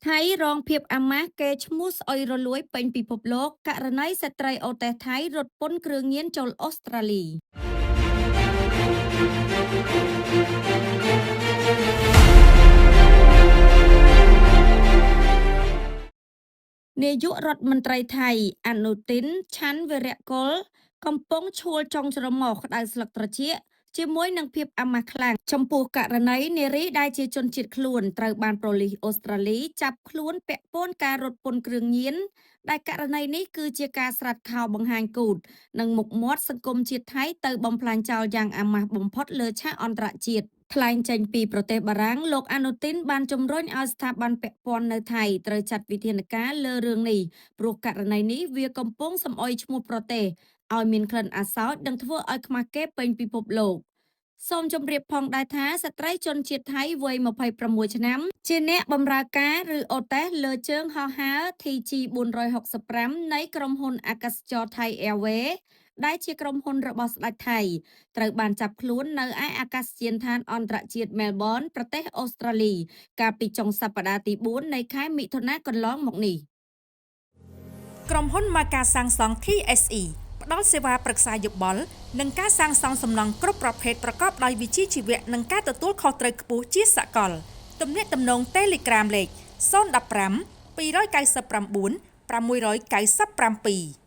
ថៃរងភាពអាម៉ាស់គេឈ្មោះស្អុយរលួយពេញពិភពលោកករណីស្ត្រីអូតេសថៃរត់ពន្ធគ្រឿងញៀនចូលអូស្ត្រាលីនាយករដ្ឋមន្ត្រីថៃអនុទិនឆាន់វីរៈកុលកំពុងឈួលចុងច្រមុះក្តៅស្លឹកត្រចៀកជាមួយនឹងភាពអាម៉ាស់ខ្លាំងចំពោះករណីនារីដែលជាជនជាតិខ្លួនត្រូវបានប៉ូលីសអូស្ត្រាលីចាប់ខ្លួនពាក់ព័ន្ធការរត់ពន្ធគ្រឿងញៀនដែលករណីនេះគឺជាការស្រាត់ខោបង្ហាញគូតនិងមុខមាត់សង្គមជាតិថៃទៅបំផ្លាញចោលយ៉ាងអាម៉ាស់បំផុតលើឆាកអន្តរជាតិថ្លែងចេញពីប្រទេសបារាំងលោកអនុទិនបានជំរុញឲ្យស្ថាប័នពាក់ព័ន្ធនៅថៃត្រូវចាត់វិធានការលើរឿងនេះព្រោះករណីនេះវាកំពុងសម្អុយឈ្មោះប្រទេសឲ្យមានក្លិនអាសោចនិងធ្វើឲ្យខ្មាស់គេពេញពិភពលោកសូមជម្រាបផងដែរថាស្ត្រីជនជាតិថៃវ័យ26ឆ្នាំជាអ្នកបម្រើការឬអូតេសលើជើងហោះហើរ TG 465នៃក្រុមហ៊ុនអាកាសចរ Thai Airways ដែលជាក្រុមហ៊ុនរបស់ស្ដេចថៃត្រូវបានចាប់ខ្លួននៅឯអាកាសយានដ្ឋានអន្តរជាតិមែលប៊នប្រទេសអូស្ត្រាលីកាលពីចុងសប្តាហ៍ទី4នៃខែមិថុនាកន្លងមកនេះក្រុមហ៊ុន Maka សាងសង់ TSE ផ្ដល់សេវាប្រឹក្សាយោបល់និងការសាងសង់សំណង់គ្រប់ប្រភេទប្រកបដោយវិជ្ជាជីវៈនិងការទទួលខុសត្រូវខ្ពស់ជាសកលទំនាក់ទំនង Telegram លេខ015 299 697